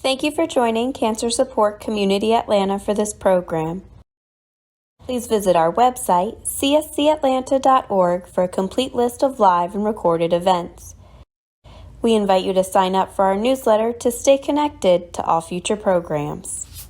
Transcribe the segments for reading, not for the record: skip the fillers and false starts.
Thank you for joining Cancer Support Community Atlanta for this program. Please visit our website, cscatlanta.org, for a complete list of live and recorded events. We invite you to sign up for our newsletter to stay connected to all future programs.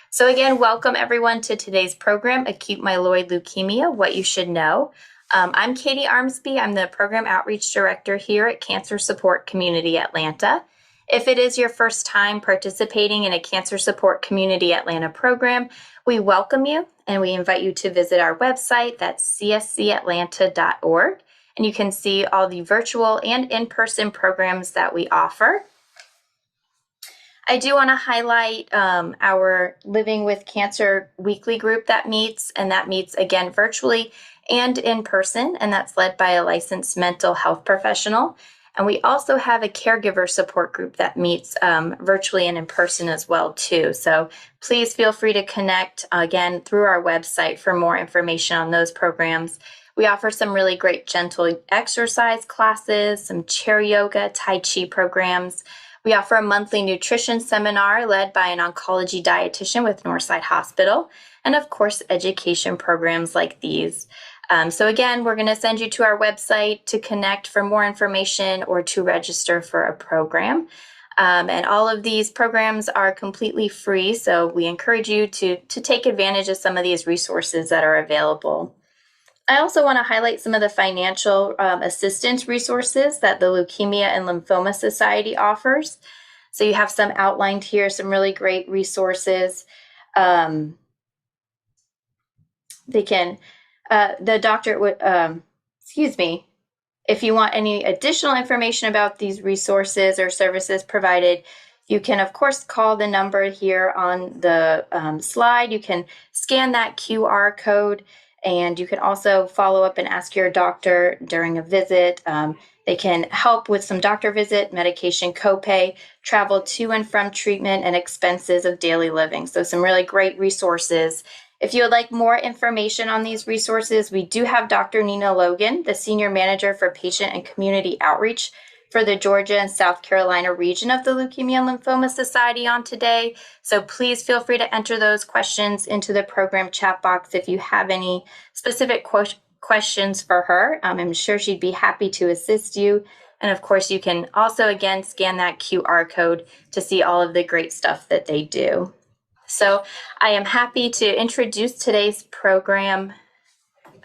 So again, welcome everyone to today's program, Acute Myeloid Leukemia, What You Should Know. I'm Katie Armsby. I'm the Program Outreach Director here at Cancer Support Community Atlanta. If it is your first time participating in a Cancer Support Community Atlanta program, we welcome you and we invite you to visit our website, that's cscatlanta.org, and you can see all the virtual and in-person programs that we offer. I do want to highlight our Living with Cancer weekly group that meets again virtually and in person, and that's led by a licensed mental health professional. And we also have a caregiver support group that meets virtually and in person as well too. So please feel free to connect again through our website for more information on those programs. We offer some really great gentle exercise classes, some chair yoga, Tai Chi programs. We offer a monthly nutrition seminar led by an oncology dietitian with Northside Hospital, and of course, education programs like these. So again, we're going to send you to our website to connect for more information or to register for a program. And all of these programs are completely free, so we encourage you to take advantage of some of these resources that are available. I also want to highlight some of the financial assistance resources that the Leukemia and Lymphoma Society offers. So you have some outlined here, some really great resources. The doctor would, if you want any additional information about these resources or services provided, you can, of course, call the number here on the slide. You can scan that QR code. And you can also follow up and ask your doctor during a visit. They can help with some doctor visit, medication copay, travel to and from treatment, and expenses of daily living. So some really great resources. If you would like more information on these resources, we do have Dr. Nina Logan, the Senior Manager for Patient and Community Outreach for the Georgia and South Carolina region of the Leukemia and Lymphoma Society on today. So please feel free to enter those questions into the program chat box if you have any specific questions for her. I'm sure she'd be happy to assist you. And of course, you can also, again, scan that QR code to see all of the great stuff that they do. So I am happy to introduce today's program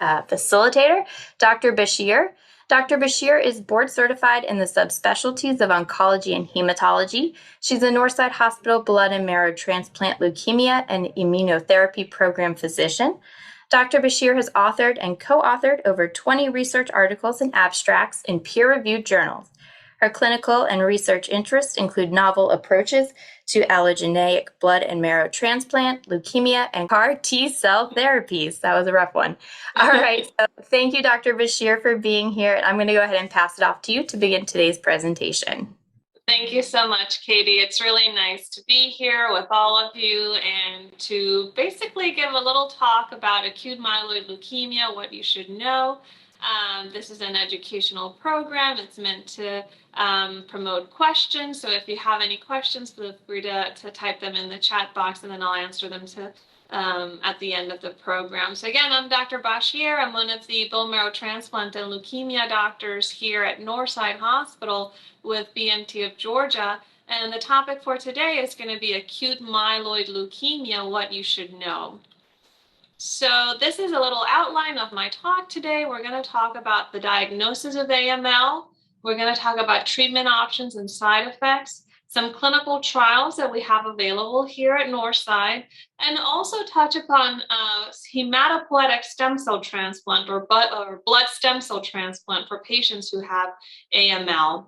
facilitator, Dr. Bachier. Dr. Bachier is board certified in the subspecialties of oncology and hematology. She's a Northside Hospital blood and marrow transplant leukemia and immunotherapy program physician. Dr. Bachier has authored and co-authored over 20 research articles and abstracts in peer-reviewed journals. Her clinical and research interests include novel approaches to allogeneic blood and marrow transplant, leukemia, and CAR T-cell therapies. That was a rough one. All right, so thank you, Dr. Bachier, for being here. And I'm going to go ahead and pass it off to you to begin today's presentation. Thank you so much, Katie. It's really nice to be here with all of you and to basically give a little talk about acute myeloid leukemia, what you should know. This is an educational program. It's meant to promote questions. So if you have any questions, feel free to type them in the chat box, and then I'll answer them at the end of the program. So again, I'm Dr. Bachier. I'm one of the bone marrow transplant and leukemia doctors here at Northside Hospital with BMT of Georgia. And the topic for today is going to be acute myeloid leukemia, what you should know. So this is a little outline of my talk today. We're going to talk about the diagnosis of AML. We're going to talk about treatment options and side effects, some clinical trials that we have available here at Northside, and also touch upon hematopoietic stem cell transplant or blood stem cell transplant for patients who have AML.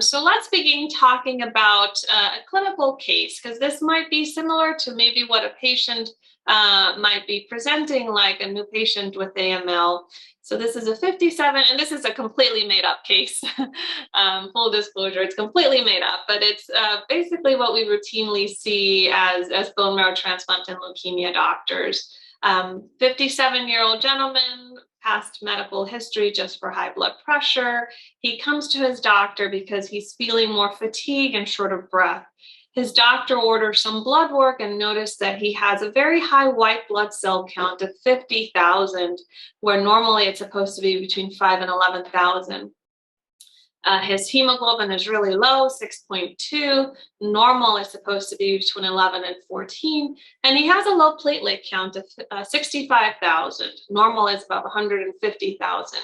So let's begin talking about a clinical case, because this might be similar to maybe what a patient might be presenting, like a new patient with AML. So this is a 57, and this is a completely made up case. Full disclosure, it's completely made up, but it's basically what we routinely see as bone marrow transplant and leukemia doctors. 57-year-old gentleman, past medical history just for high blood pressure. He comes to his doctor because he's feeling more fatigue and short of breath. His doctor orders some blood work and noticed that he has a very high white blood cell count of 50,000, where normally it's supposed to be between 5 and 11,000. His hemoglobin is really low, 6.2. Normal is supposed to be between 11 and 14. And he has a low platelet count of 65,000. Normal is about 150,000.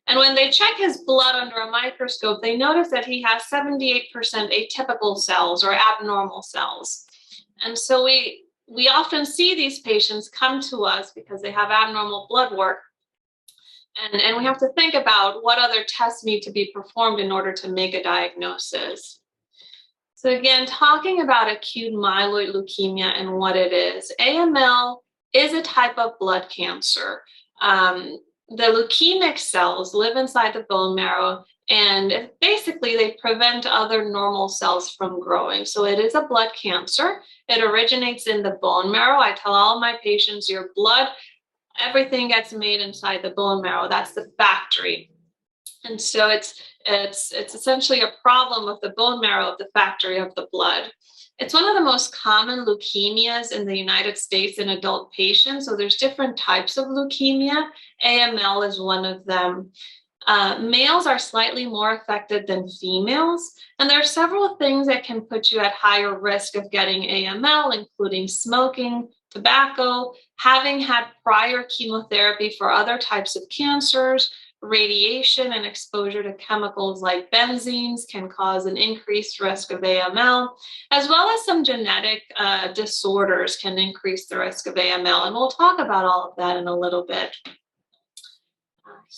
And when they check his blood under a microscope, they notice that he has 78% atypical cells or abnormal cells. And so we often see these patients come to us because they have abnormal blood work. And we have to think about what other tests need to be performed in order to make a diagnosis. So again, talking about acute myeloid leukemia and what it is, AML is a type of blood cancer. The leukemic cells live inside the bone marrow, and basically they prevent other normal cells from growing. So it is a blood cancer. It originates in the bone marrow. I tell all of my patients, your blood, everything gets made inside the bone marrow. That's the factory. And so it's essentially a problem of the bone marrow of the factory of the blood. It's one of the most common leukemias in the United States in adult patients. So there's different types of leukemia. AML is one of them. Males are slightly more affected than females. And there are several things that can put you at higher risk of getting AML, including smoking, tobacco, having had prior chemotherapy for other types of cancers, radiation and exposure to chemicals like benzenes can cause an increased risk of AML, as well as some genetic disorders can increase the risk of AML. And we'll talk about all of that in a little bit.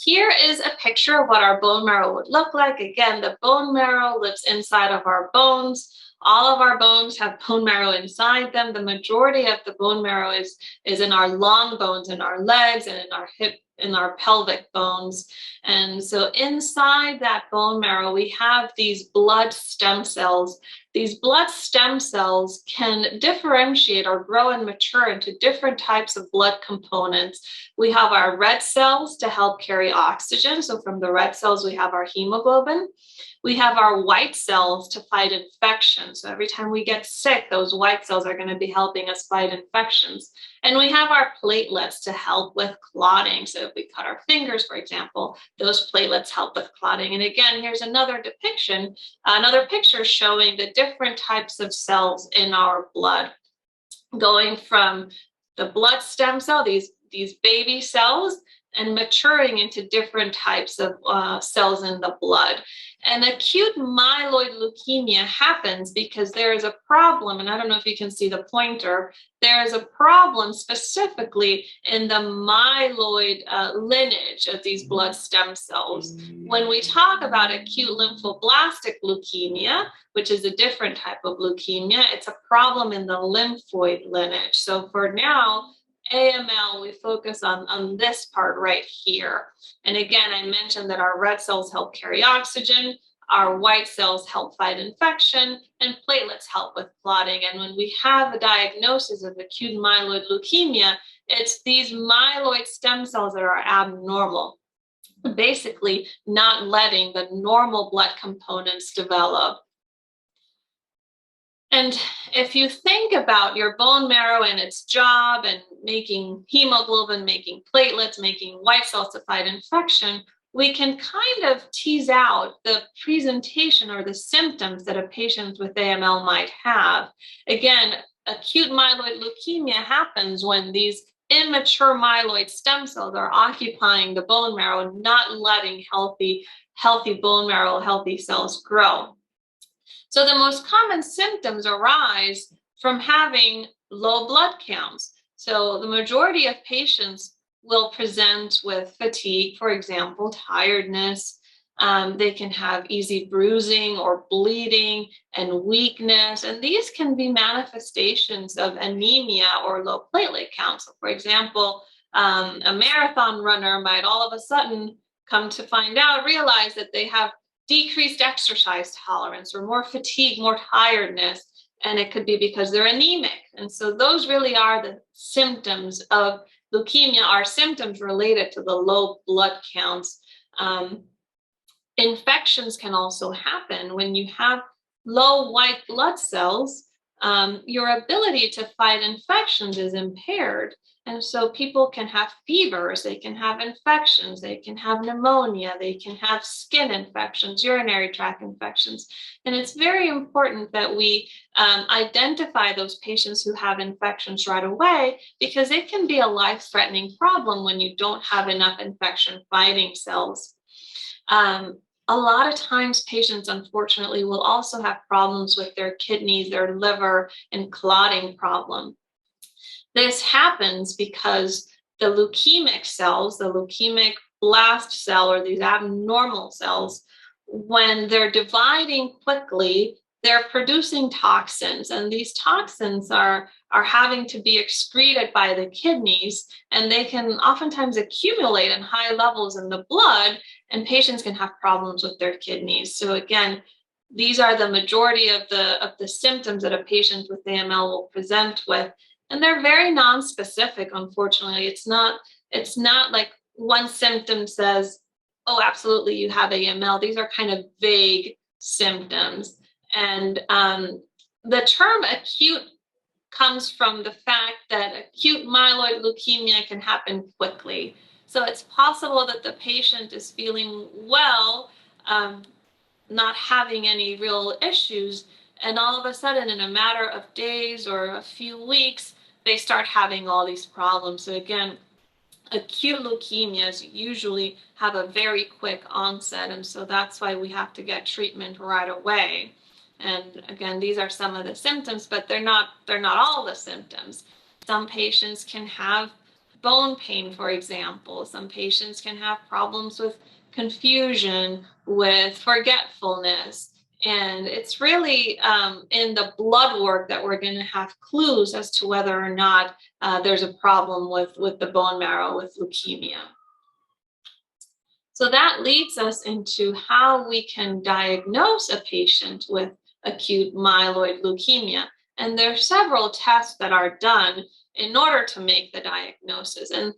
Here is a picture of what our bone marrow would look like. Again, the bone marrow lives inside of our bones. All of our bones have bone marrow inside them. The majority of the bone marrow is in our long bones, in our legs, and in our hip, in our pelvic bones. And so inside that bone marrow, we have these blood stem cells. These blood stem cells can differentiate or grow and mature into different types of blood components. We have our red cells to help carry oxygen. So from the red cells, we have our hemoglobin. We have our white cells to fight infection. So every time we get sick, those white cells are going to be helping us fight infections. And we have our platelets to help with clotting. So if we cut our fingers, for example, those platelets help with clotting. And again, here's another depiction, another picture showing the different types of cells in our blood, going from the blood stem cell, these baby cells, and maturing into different types of cells in the blood. And acute myeloid leukemia happens because there is a problem, and I don't know if you can see the pointer, there is a problem specifically in the myeloid lineage of these blood stem cells. When we talk about acute lymphoblastic leukemia, which is a different type of leukemia, it's a problem in the lymphoid lineage. So for now, AML, we focus on this part right here. And again, I mentioned that our red cells help carry oxygen, our white cells help fight infection, and platelets help with clotting. And when we have a diagnosis of acute myeloid leukemia, it's these myeloid stem cells that are abnormal, basically not letting the normal blood components develop. And if you think about your bone marrow and its job and making hemoglobin, making platelets, making white cells to fight infection, we can kind of tease out the presentation or the symptoms that a patient with AML might have. Again, acute myeloid leukemia happens when these immature myeloid stem cells are occupying the bone marrow, not letting healthy bone marrow, healthy cells grow. So the most common symptoms arise from having low blood counts. So the majority of patients will present with fatigue, for example, tiredness. They can have easy bruising or bleeding and weakness. And these can be manifestations of anemia or low platelet counts. So for example, a marathon runner might all of a sudden come to realize that they have decreased exercise tolerance or more fatigue, more tiredness, and it could be because they're anemic. And so those really are the symptoms of leukemia are symptoms related to the low blood counts. Infections can also happen when you have low white blood cells. Your ability to fight infections is impaired. And so people can have fevers, they can have infections, they can have pneumonia, they can have skin infections, urinary tract infections. And it's very important that we identify those patients who have infections right away, because it can be a life-threatening problem when you don't have enough infection-fighting cells. A lot of times patients, unfortunately, will also have problems with their kidneys, their liver, and clotting problem. This happens because the leukemic cells, the leukemic blast cell, or these abnormal cells, when they're dividing quickly, they're producing toxins, and these toxins are having to be excreted by the kidneys, and they can oftentimes accumulate in high levels in the blood, and patients can have problems with their kidneys. So again, these are the majority of the symptoms that a patient with AML will present with, and they're very non-specific. Unfortunately, it's not like one symptom says, oh, absolutely, you have AML. These are kind of vague symptoms. And the term acute comes from the fact that acute myeloid leukemia can happen quickly. So it's possible that the patient is feeling well, not having any real issues, and all of a sudden, in a matter of days or a few weeks, they start having all these problems. So again, acute leukemias usually have a very quick onset, and so that's why we have to get treatment right away. And again, these are some of the symptoms, but they're not all the symptoms. Some patients can have bone pain, for example. Some patients can have problems with confusion, with forgetfulness. And it's really in the blood work that we're going to have clues as to whether or not there's a problem with the bone marrow with leukemia. So that leads us into how we can diagnose a patient with acute myeloid leukemia. And there are several tests that are done in order to make the diagnosis. And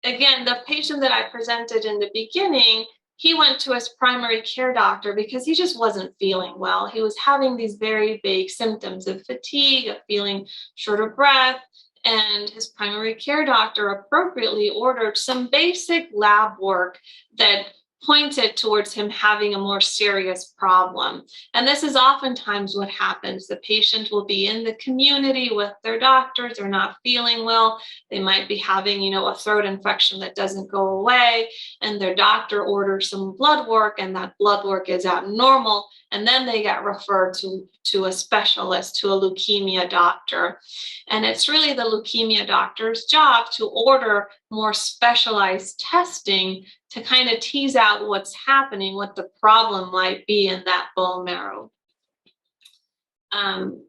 again, the patient that I presented in the beginning, he went to his primary care doctor because he just wasn't feeling well. He was having these very vague symptoms of fatigue, of feeling short of breath, and his primary care doctor appropriately ordered some basic lab work that pointed towards him having a more serious problem. And this is oftentimes what happens. The patient will be in the community with their doctors. They're not feeling well. They might be having, a throat infection that doesn't go away, and their doctor orders some blood work, and that blood work is abnormal. And then they get referred to a specialist, to a leukemia doctor. And it's really the leukemia doctor's job to order more specialized testing to kind of tease out what's happening, what the problem might be in that bone marrow.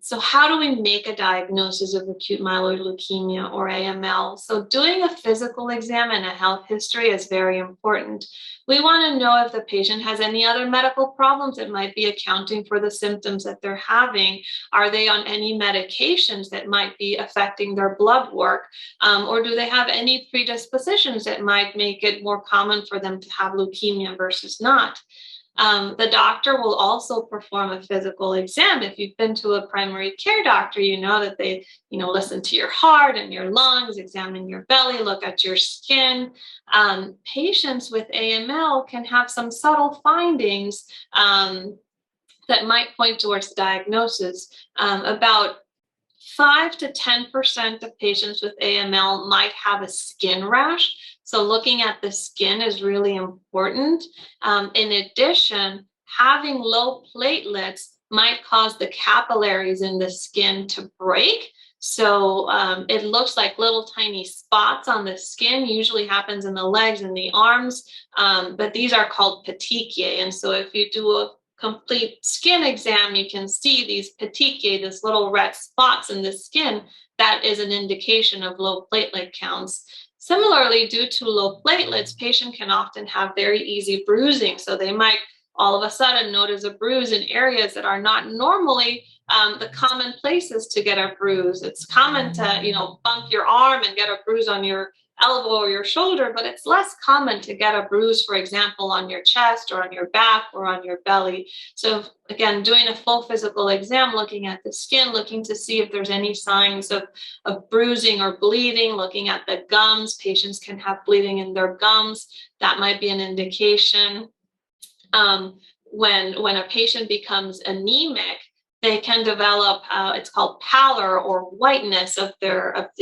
So how do we make a diagnosis of acute myeloid leukemia, or AML? So doing a physical exam and a health history is very important. We want to know if the patient has any other medical problems that might be accounting for the symptoms that they're having. Are they on any medications that might be affecting their blood work? Or do they have any predispositions that might make it more common for them to have leukemia versus not? The doctor will also perform a physical exam. If you've been to a primary care doctor, you know that they, listen to your heart and your lungs, examine your belly, look at your skin. Patients with AML can have some subtle findings that might point towards diagnosis. About 5 to 10% of patients with AML might have a skin rash. So looking at the skin is really important. In addition, having low platelets might cause the capillaries in the skin to break. So it looks like little tiny spots on the skin. Usually happens in the legs and the arms, but these are called petechiae. And so if you do a complete skin exam, you can see these petechiae, these little red spots in the skin. That is an indication of low platelet counts. Similarly, due to low platelets, patient can often have very easy bruising. So they might all of a sudden notice a bruise in areas that are not normally the common places to get a bruise. It's common to, bump your arm and get a bruise on your elbow or your shoulder, but it's less common to get a bruise, for example, on your chest or on your back or on your belly. So again, doing a full physical exam, looking at the skin, looking to see if there's any signs of bruising or bleeding, looking at the gums. Patients can have bleeding in their gums. That might be an indication. When a patient becomes anemic, they can develop, it's called pallor or whiteness of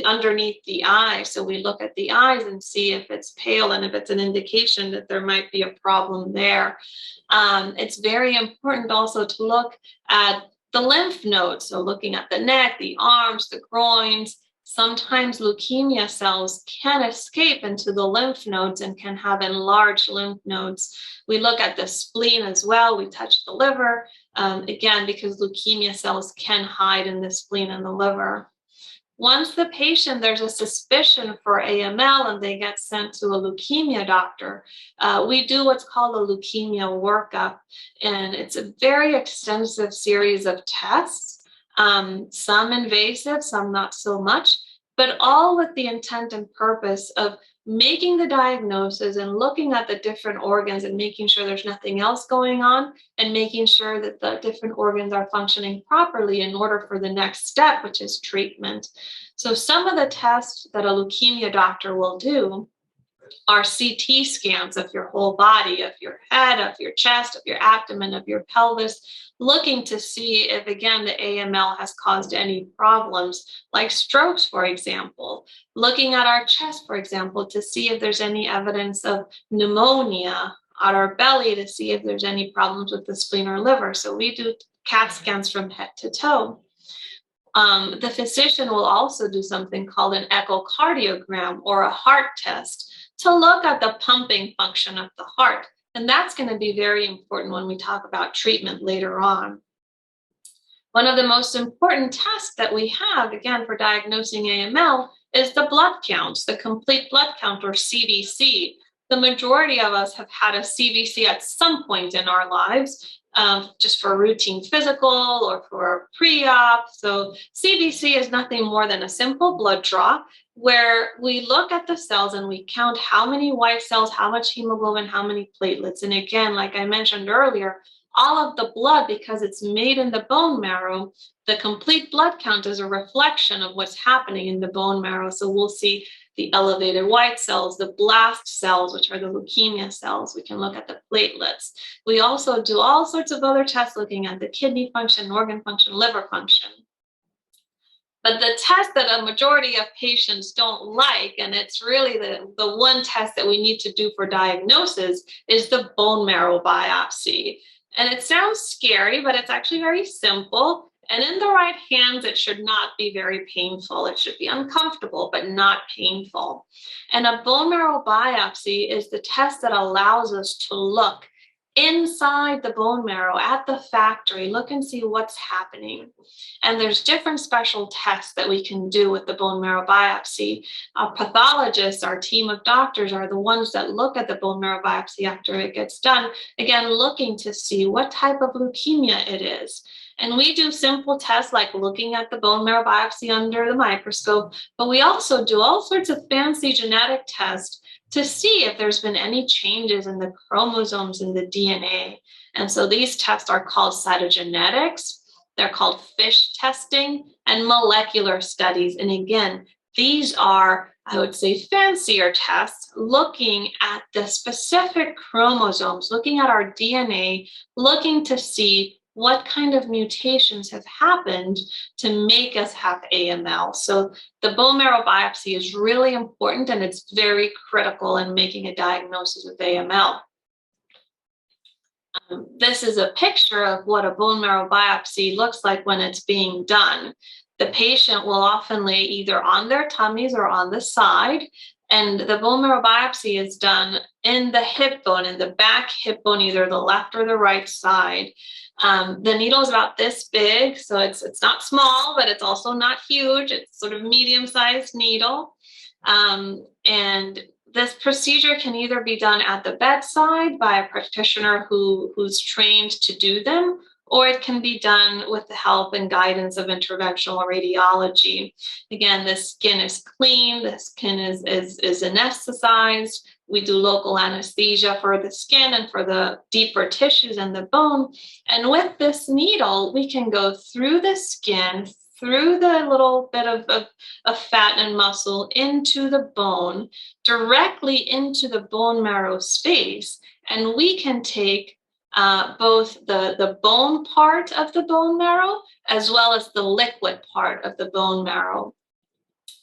underneath the eye. So we look at the eyes and see if it's pale and if it's an indication that there might be a problem there. It's very important also to look at the lymph nodes. So looking at the neck, the arms, the groins. Sometimes leukemia cells can escape into the lymph nodes and can have enlarged lymph nodes. We look at the spleen as well. We touch the liver, again, because leukemia cells can hide in the spleen and the liver. Once there's a suspicion for AML and they get sent to a leukemia doctor, we do what's called a leukemia workup. And it's a very extensive series of tests. Some invasive, some not so much, but all with the intent and purpose of making the diagnosis and looking at the different organs and making sure there's nothing else going on and making sure that the different organs are functioning properly in order for the next step, which is treatment. So some of the tests that a leukemia doctor will do are CT scans of your whole body, of your head, of your chest, of your abdomen, of your pelvis, looking to see if, again, the AML has caused any problems, like strokes, for example. Looking at our chest, for example, to see if there's any evidence of pneumonia, at our belly to see if there's any problems with the spleen or liver. So we do CAT scans from head to toe. The physician will also do something called an echocardiogram or a heart test to look at the pumping function of the heart. And that's going to be very important when we talk about treatment later on. One of the most important tests that we have, again, for diagnosing AML is the blood counts, the complete blood count, or CBC. The majority of us have had a CBC at some point in our lives, just for a routine physical or for pre-op. So CBC is nothing more than a simple blood draw where we look at the cells and we count how many white cells, how much hemoglobin, how many platelets. And again, like I mentioned earlier, all of the blood, because it's made in the bone marrow, the complete blood count is a reflection of what's happening in the bone marrow. So we'll see the elevated white cells, the blast cells, which are the leukemia cells. We can look at the platelets. We also do all sorts of other tests looking at the kidney function, organ function, liver function. But the test that a majority of patients don't like, and it's really the one test that we need to do for diagnosis, is the bone marrow biopsy. And it sounds scary, but it's actually very simple. And in the right hands, it should not be very painful. It should be uncomfortable, but not painful. And a bone marrow biopsy is the test that allows us to look inside the bone marrow at the factory, look and see what's happening. And there's different special tests that we can do with the bone marrow biopsy. Our pathologists, our team of doctors, are the ones that look at the bone marrow biopsy after it gets done, again, looking to see what type of leukemia it is. And we do simple tests like looking at the bone marrow biopsy under the microscope, but we also do all sorts of fancy genetic tests to see if there's been any changes in the chromosomes in the DNA. And so these tests are called cytogenetics, they're called FISH testing, and molecular studies. And again, these are, I would say, fancier tests looking at the specific chromosomes, looking at our DNA, looking to see what kind of mutations have happened to make us have AML. So the bone marrow biopsy is really important, and it's very critical in making a diagnosis with AML. This is a picture of what a bone marrow biopsy looks like when it's being done. The patient will often lay either on their tummies or on the side, and the bone marrow biopsy is done in the hip bone, in the back hip bone, either the left or the right side. The needle is about this big, so it's not small, but it's also not huge. It's sort of medium-sized needle. And This procedure can either be done at the bedside by a practitioner who's trained to do them, or it can be done with the help and guidance of interventional radiology. Again, the skin is clean, the skin is anesthetized. We do local anesthesia for the skin and for the deeper tissues and the bone. And with this needle, we can go through the skin, through the little bit of fat and muscle into the bone, directly into the bone marrow space. And we can take both the bone part of the bone marrow as well as the liquid part of the bone marrow.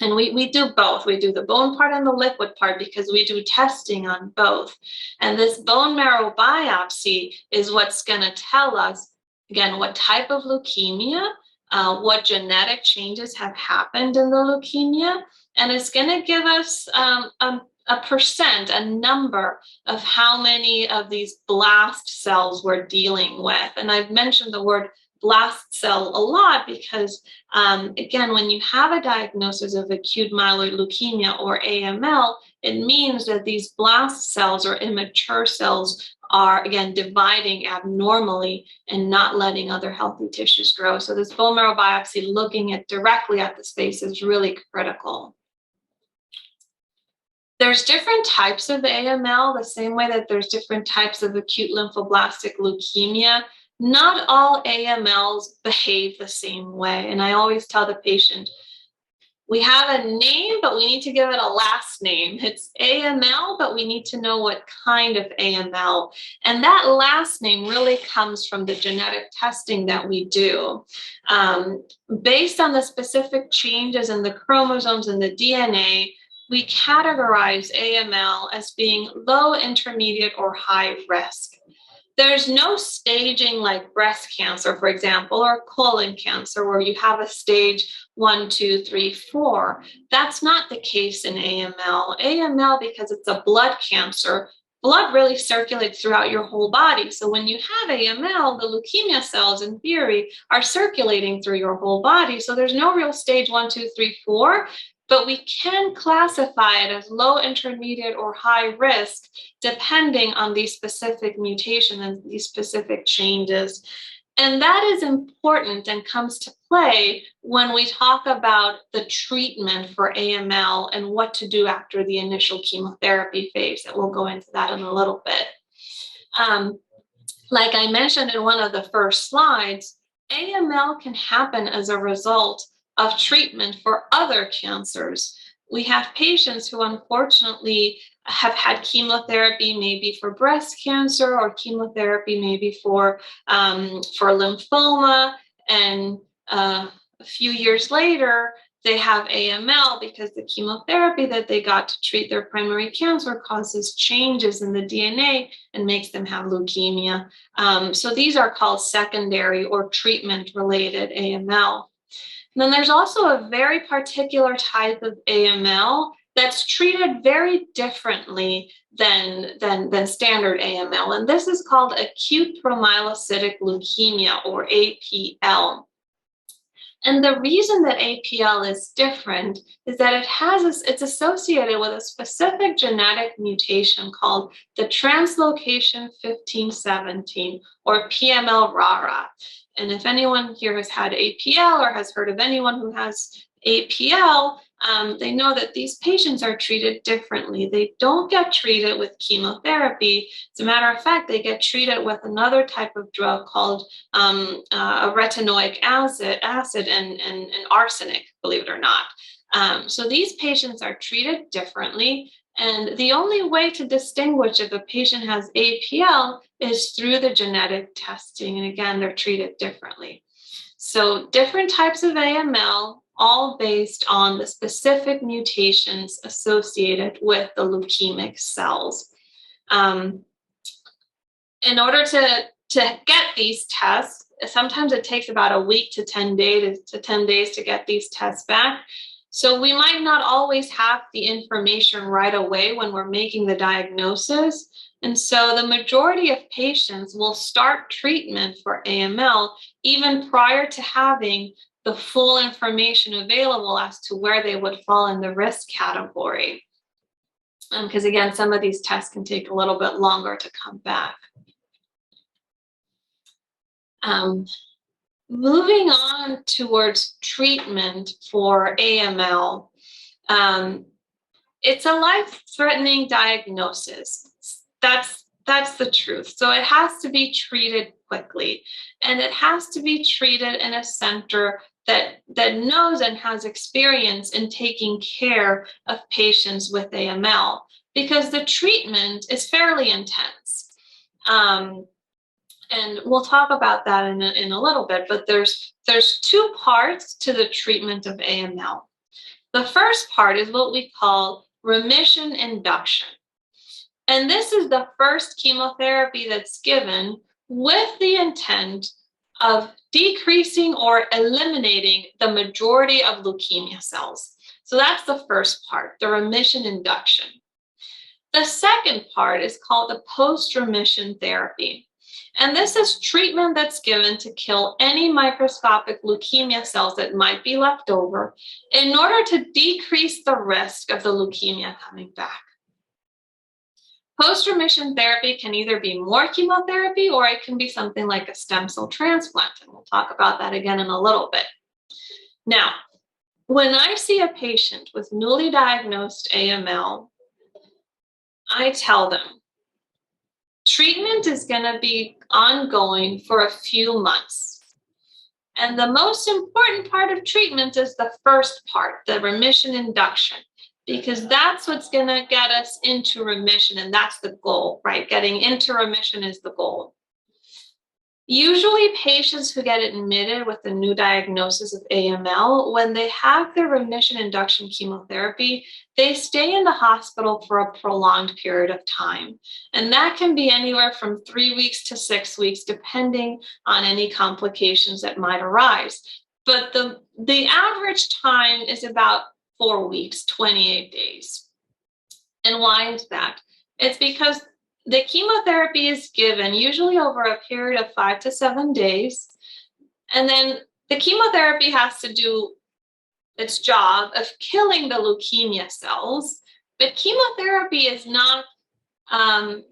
And we do both. We do the bone part and the liquid part because we do testing on both. And this bone marrow biopsy is what's going to tell us, again, what type of leukemia, what genetic changes have happened in the leukemia, and it's going to give us a percent, a number of how many of these blast cells we're dealing with. And I've mentioned the word blast cell a lot because, again, when you have a diagnosis of acute myeloid leukemia or AML, it means that these blast cells or immature cells are, again, dividing abnormally and not letting other healthy tissues grow. So this bone marrow biopsy, looking at directly at the space, is really critical. There's different types of AML, the same way that there's different types of acute lymphoblastic leukemia. Not all AMLs behave the same way. And I always tell the patient, we have a name, but we need to give it a last name. It's AML, but we need to know what kind of AML. And that last name really comes from the genetic testing that we do. Based on the specific changes in the chromosomes and the DNA, we categorize AML as being low, intermediate, or high risk. There's no staging like breast cancer, for example, or colon cancer, where you have a stage 1, 2, 3, 4. That's not the case in AML. AML, because it's a blood cancer, blood really circulates throughout your whole body. So when you have AML, the leukemia cells, in theory, are circulating through your whole body. So there's no real stage 1, 2, 3, 4. But we can classify it as low, intermediate, or high risk, depending on these specific mutations and these specific changes. And that is important and comes to play when we talk about the treatment for AML and what to do after the initial chemotherapy phase. And we'll go into that in a little bit. Like I mentioned in one of the first slides, AML can happen as a result of treatment for other cancers. We have patients who unfortunately have had chemotherapy maybe for breast cancer or chemotherapy maybe for lymphoma, and a few years later they have AML because the chemotherapy that they got to treat their primary cancer causes changes in the DNA and makes them have leukemia. So these are called secondary or treatment-related AML. And then there's also a very particular type of AML that's treated very differently than standard AML. And this is called acute promyelocytic leukemia, or APL. And the reason that APL is different is that it's associated with a specific genetic mutation called the translocation 1517, or PML-RARA. And if anyone here has had APL or has heard of anyone who has APL, they know that these patients are treated differently. They don't get treated with chemotherapy. As a matter of fact, they get treated with another type of drug called a retinoic acid and arsenic, believe it or not. So these patients are treated differently. And the only way to distinguish if a patient has APL is through the genetic testing. And again, they're treated differently. So different types of AML, all based on the specific mutations associated with the leukemic cells. In order to get these tests, sometimes it takes about a week to 10 days to get these tests back. So we might not always have the information right away when we're making the diagnosis. And so the majority of patients will start treatment for AML even prior to having the full information available as to where they would fall in the risk category. because again, some of these tests can take a little bit longer to come back. Moving on towards treatment for AML, it's a life-threatening diagnosis. That's the truth. So it has to be treated quickly, and it has to be treated in a center that knows and has experience in taking care of patients with AML, because the treatment is fairly intense. And we'll talk about that in a little bit, but there's two parts to the treatment of AML. The first part is what we call remission induction. And this is the first chemotherapy that's given with the intent of decreasing or eliminating the majority of leukemia cells. So that's the first part, the remission induction. The second part is called the post-remission therapy. And this is treatment that's given to kill any microscopic leukemia cells that might be left over in order to decrease the risk of the leukemia coming back. Post-remission therapy can either be more chemotherapy, or it can be something like a stem cell transplant. And we'll talk about that again in a little bit. Now, when I see a patient with newly diagnosed AML, I tell them, treatment is going to be ongoing for a few months. And the most important part of treatment is the first part, the remission induction, because that's what's going to get us into remission. And that's the goal, right? Getting into remission is the goal. Usually patients who get admitted with a new diagnosis of AML, when they have their remission induction chemotherapy, they stay in the hospital for a prolonged period of time. And that can be anywhere from 3 weeks to 6 weeks, depending on any complications that might arise. But the average time is about 4 weeks, 28 days. And why is that? It's because the chemotherapy is given usually over a period of 5 to 7 days. And then the chemotherapy has to do its job of killing the leukemia cells. But chemotherapy is not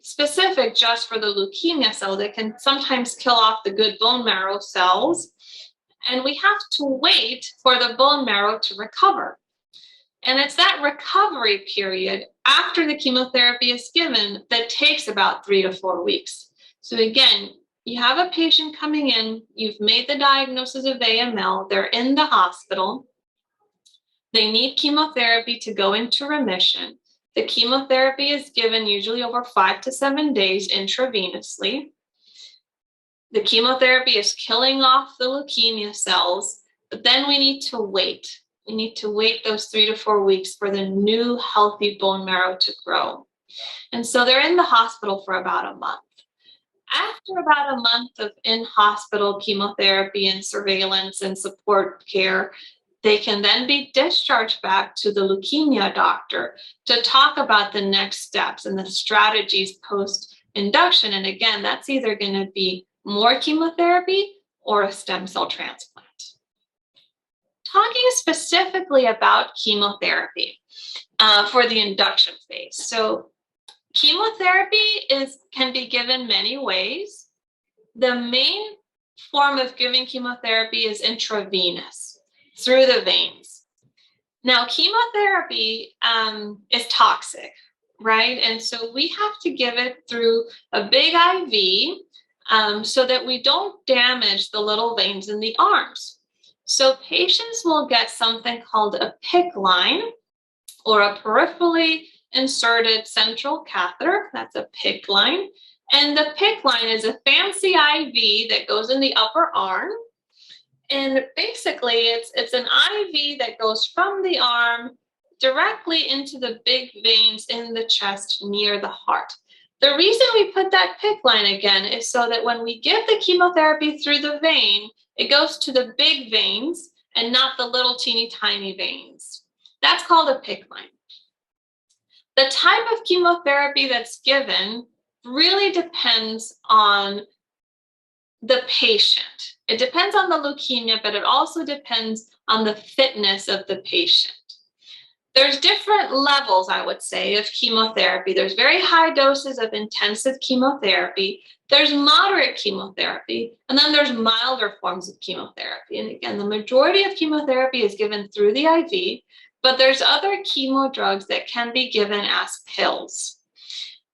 specific just for the leukemia cells. It can sometimes kill off the good bone marrow cells. And we have to wait for the bone marrow to recover. And it's that recovery period after the chemotherapy is given that takes about 3 to 4 weeks. So again, you have a patient coming in, you've made the diagnosis of AML, they're in the hospital, they need chemotherapy to go into remission. The chemotherapy is given usually over 5 to 7 days intravenously. The chemotherapy is killing off the leukemia cells, but then we need to wait. We need to wait those 3 to 4 weeks for the new healthy bone marrow to grow. And so they're in the hospital for about a month. After about a month of in-hospital chemotherapy and surveillance and support care, they can then be discharged back to the leukemia doctor to talk about the next steps and the strategies post-induction. And again, that's either going to be more chemotherapy or a stem cell transplant. Talking specifically about chemotherapy for the induction phase. So chemotherapy can be given many ways. The main form of giving chemotherapy is intravenous, through the veins. Now, chemotherapy is toxic, right? And so we have to give it through a big IV so that we don't damage the little veins in the arms. So patients will get something called a PICC line, or a peripherally inserted central catheter. That's a PICC line. And the PICC line is a fancy IV that goes in the upper arm. And basically, it's an IV that goes from the arm directly into the big veins in the chest near the heart. The reason we put that PICC line again is so that when we give the chemotherapy through the vein, it goes to the big veins and not the little teeny tiny veins. That's called a PICC line. The type of chemotherapy that's given really depends on the patient. It depends on the leukemia, but it also depends on the fitness of the patient. There's different levels, I would say, of chemotherapy. There's very high doses of intensive chemotherapy. There's moderate chemotherapy, and then there's milder forms of chemotherapy. And again, the majority of chemotherapy is given through the IV, but there's other chemo drugs that can be given as pills.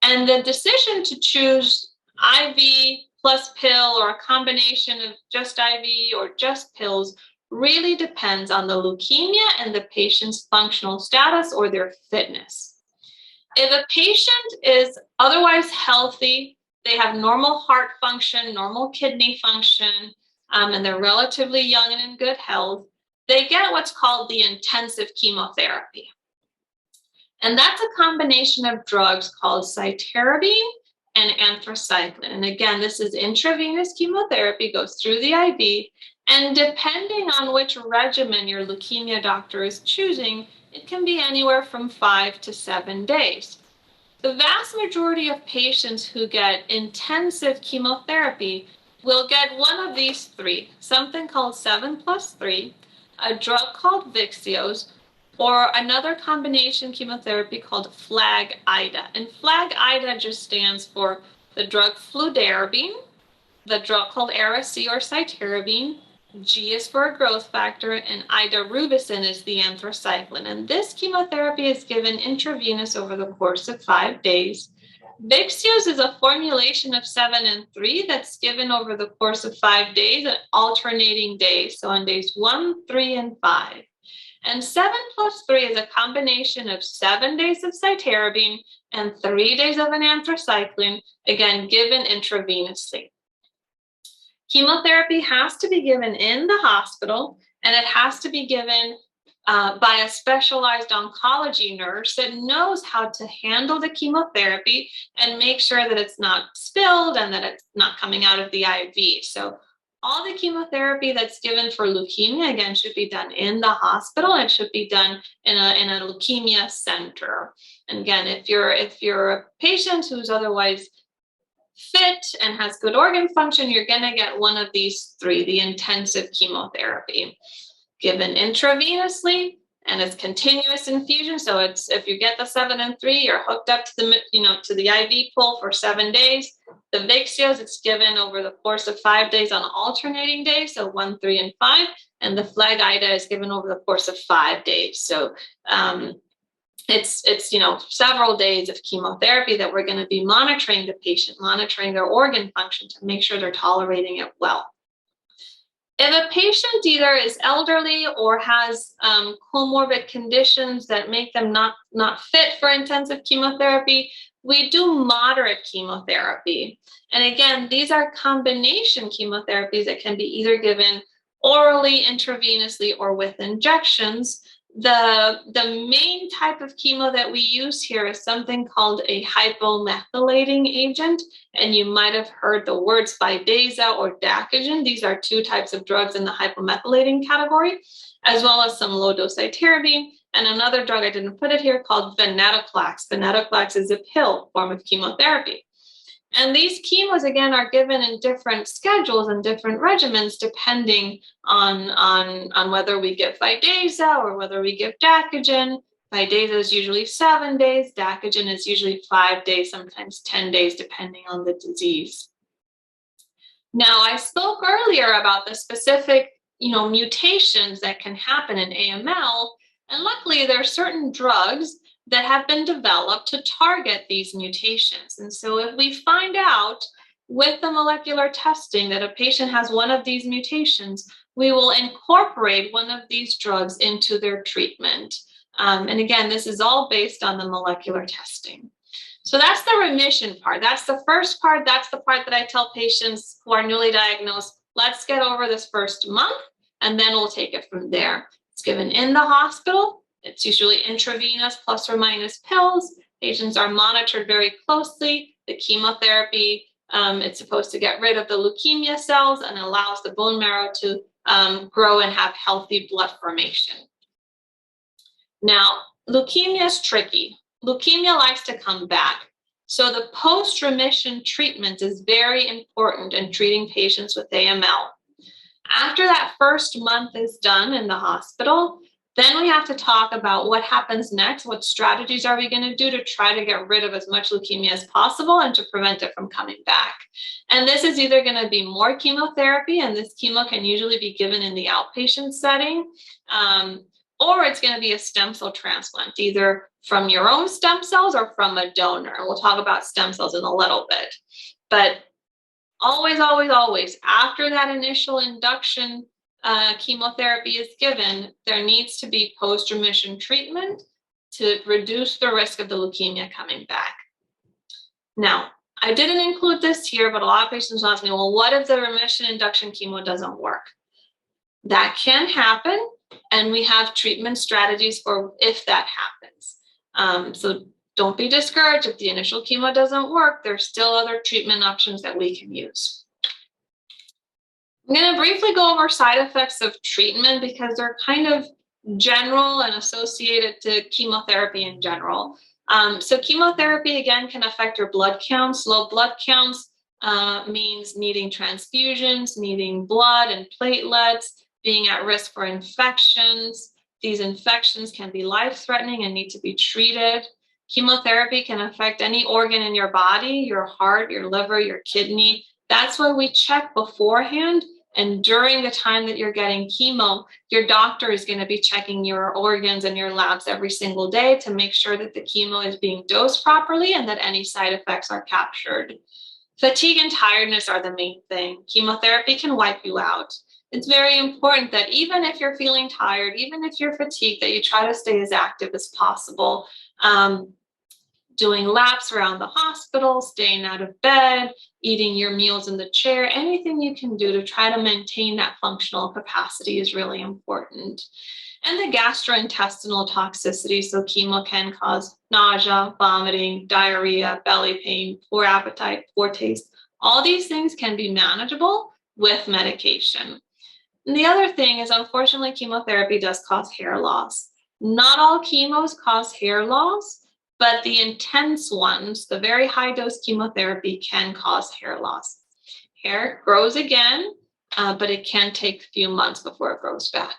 And the decision to choose IV plus pill or a combination of just IV or just pills really depends on the leukemia and the patient's functional status or their fitness. If a patient is otherwise healthy, they have normal heart function, normal kidney function, and they're relatively young and in good health, they get what's called the intensive chemotherapy. And that's a combination of drugs called cytarabine and anthracycline. And again, this is intravenous chemotherapy, goes through the IV. And depending on which regimen your leukemia doctor is choosing, it can be anywhere from 5 to 7 days. The vast majority of patients who get intensive chemotherapy will get one of these three, something called 7+3, a drug called Vyxeos, or another combination chemotherapy called FLAG-IDA. And FLAG-IDA just stands for the drug fludarabine, the drug called Ara-C or cytarabine, G is for a growth factor, and idarubicin is the anthracycline. And this chemotherapy is given intravenous over the course of 5 days. Vyxeos is a formulation of 7 and 3 that's given over the course of 5 days at alternating days, so on days 1, 3, and 5. And 7+3 is a combination of 7 days of cytarabine and 3 days of an anthracycline, again, given intravenously. Chemotherapy has to be given in the hospital, and it has to be given by a specialized oncology nurse that knows how to handle the chemotherapy and make sure that it's not spilled and that it's not coming out of the IV. So all the chemotherapy that's given for leukemia, again, should be done in the hospital. It should be done in a leukemia center. And again, if you're a patient who's otherwise fit and has good organ function, you're going to get one of these three, the intensive chemotherapy, given intravenously, and it's continuous infusion. So it's, if you get the 7 and 3, you're hooked up to the IV pool for 7 days. The Vyxeos, it's given over the course of 5 days on alternating days, so 1, 3, and 5, and the FLAG-IDA is given over the course of 5 days. So it's several days of chemotherapy that we're going to be monitoring the patient, monitoring their organ function to make sure they're tolerating it well. If a patient either is elderly or has comorbid conditions that make them not fit for intensive chemotherapy, we do moderate chemotherapy. And again, these are combination chemotherapies that can be either given orally, intravenously, or with injections. The main type of chemo that we use here is something called a hypomethylating agent, and you might have heard the words Vidasa or Dacogen. These are 2 types of drugs in the hypomethylating category, as well as some low-dose cytarabine, and another drug, I didn't put it here, called venetoclax. Venetoclax is a pill form of chemotherapy. And these chemos, again, are given in different schedules and different regimens depending on whether we give Vidasa or whether we give Dacogen. Vidasa is usually 7 days. Dacogen is usually 5 days, sometimes 10 days, depending on the disease. Now, I spoke earlier about the specific, mutations that can happen in AML, and luckily there are certain drugs that have been developed to target these mutations. And so if we find out with the molecular testing that a patient has one of these mutations, we will incorporate one of these drugs into their treatment. And again, this is all based on the molecular testing. So that's the remission part. That's the first part. That's the part that I tell patients who are newly diagnosed, let's get over this first month, and then we'll take it from there. It's given in the hospital. It's usually intravenous plus or minus pills. Patients are monitored very closely. The chemotherapy, it's supposed to get rid of the leukemia cells and allows the bone marrow to grow and have healthy blood formation. Now, leukemia is tricky. Leukemia likes to come back. So the post-remission treatment is very important in treating patients with AML. After that first month is done in the hospital, Then we have to talk about what happens next. What strategies are we going to do to try to get rid of as much leukemia as possible and to prevent it from coming back? And this is either going to be more chemotherapy, and this chemo can usually be given in the outpatient setting, or it's going to be a stem cell transplant, either from your own stem cells or from a donor. And we'll talk about stem cells in a little bit. But always, always, always, after that initial induction chemotherapy is given, there needs to be post-remission treatment to reduce the risk of the leukemia coming back. Now, I didn't include this here, but a lot of patients ask me, well, what if the remission induction chemo doesn't work? That can happen, and we have treatment strategies for if that happens. So don't be discouraged if the initial chemo doesn't work. There's still other treatment options that we can use. I'm going to briefly go over side effects of treatment because they're kind of general and associated to chemotherapy in general. So chemotherapy, again, can affect your blood counts. Low blood counts means needing transfusions, needing blood and platelets, being at risk for infections. These infections can be life-threatening and need to be treated. Chemotherapy can affect any organ in your body, your heart, your liver, your kidney. That's why we check beforehand. And during the time that you're getting chemo, your doctor is going to be checking your organs and your labs every single day to make sure that the chemo is being dosed properly and that any side effects are captured. Fatigue and tiredness are the main thing. Chemotherapy can wipe you out. It's very important that even if you're feeling tired, even if you're fatigued, that you try to stay as active as possible. Doing laps around the hospital, staying out of bed, eating your meals in the chair, anything you can do to try to maintain that functional capacity is really important. And the gastrointestinal toxicity, so chemo can cause nausea, vomiting, diarrhea, belly pain, poor appetite, poor taste. All these things can be manageable with medication. And the other thing is, unfortunately, chemotherapy does cause hair loss. Not all chemos cause hair loss, but the intense ones, the very high dose chemotherapy, can cause hair loss. Hair grows again, but it can take a few months before it grows back.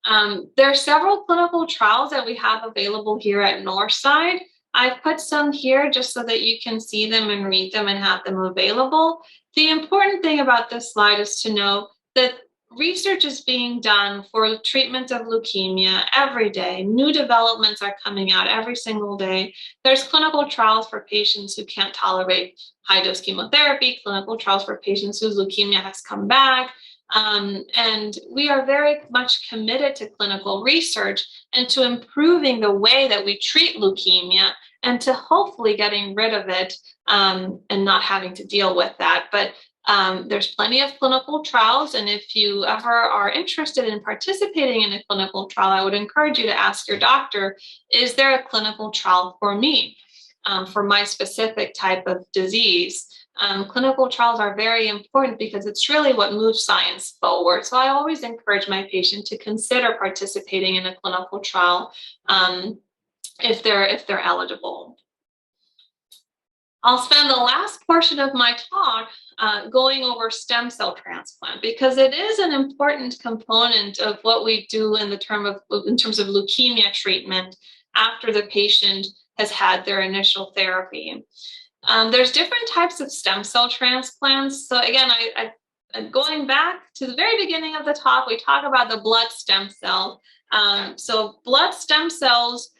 There are several clinical trials that we have available here at Northside. I've put some here just so that you can see them and read them and have them available. The important thing about this slide is to know that research is being done for the treatment of leukemia every day. New developments are coming out every single day. There's clinical trials for patients who can't tolerate high-dose chemotherapy, clinical trials for patients whose leukemia has come back. And we are very much committed to clinical research and to improving the way that we treat leukemia and to hopefully getting rid of it and not having to deal with that. But there's plenty of clinical trials, and if you ever are interested in participating in a clinical trial, I would encourage you to ask your doctor, is there a clinical trial for me, for my specific type of disease? Clinical trials are very important because it's really what moves science forward. So I always encourage my patient to consider participating in a clinical trial if they're eligible. I'll spend the last portion of my talk going over stem cell transplant because it is an important component of what we do in terms of leukemia treatment after the patient has had their initial therapy. There's different types of stem cell transplants. So again, going back to the very beginning of the talk, we talk about the blood stem cell. So blood stem cells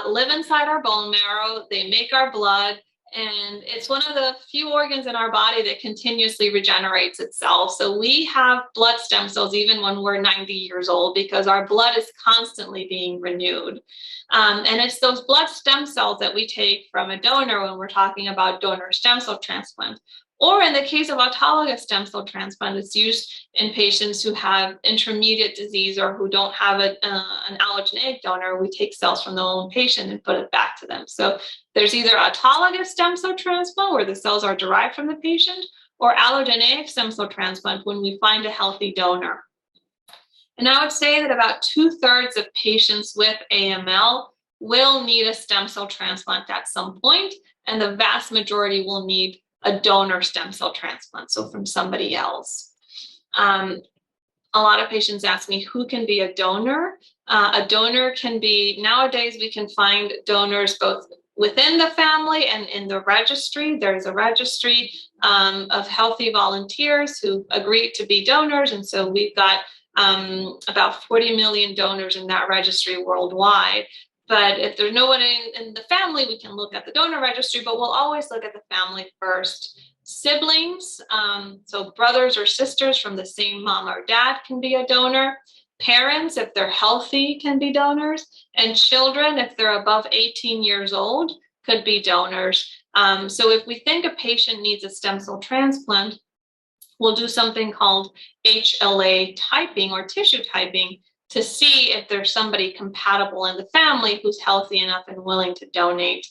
live inside our bone marrow. They make our blood. And it's one of the few organs in our body that continuously regenerates itself. So we have blood stem cells even when we're 90 years old because our blood is constantly being renewed. And it's those blood stem cells that we take from a donor when we're talking about donor stem cell transplant. Or in the case of autologous stem cell transplant, it's used in patients who have intermediate disease or who don't have an allogeneic donor. We take cells from the own patient and put it back to them. So there's either autologous stem cell transplant where the cells are derived from the patient, or allogeneic stem cell transplant when we find a healthy donor. And I would say that about 2/3 of patients with AML will need a stem cell transplant at some point, and the vast majority will need a donor stem cell transplant, so from somebody else. A lot of patients ask me who can be a donor. A donor can be, nowadays we can find donors both within the family and in the registry. There's a registry of healthy volunteers who agree to be donors. And so we've got about 40 million donors in that registry worldwide. But if there's no one in the family, we can look at the donor registry, but we'll always look at the family first. Siblings, so brothers or sisters from the same mom or dad can be a donor. Parents, if they're healthy, can be donors. And children, if they're above 18 years old, could be donors. So if we think a patient needs a stem cell transplant, we'll do something called HLA typing or tissue typing to see if there's somebody compatible in the family who's healthy enough and willing to donate.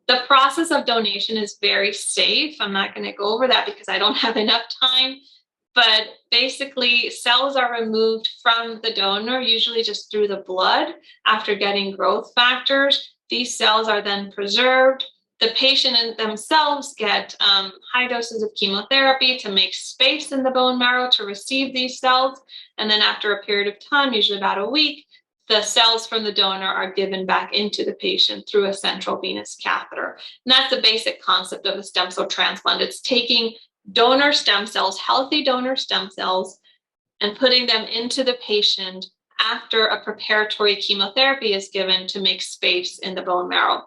The process of donation is very safe. I'm not going to go over that because I don't have enough time. But basically, cells are removed from the donor, usually just through the blood after getting growth factors. These cells are then preserved. The patient themselves get high doses of chemotherapy to make space in the bone marrow to receive these cells. And then after a period of time, usually about a week, the cells from the donor are given back into the patient through a central venous catheter. And that's the basic concept of a stem cell transplant. It's taking donor stem cells, healthy donor stem cells, and putting them into the patient after a preparatory chemotherapy is given to make space in the bone marrow.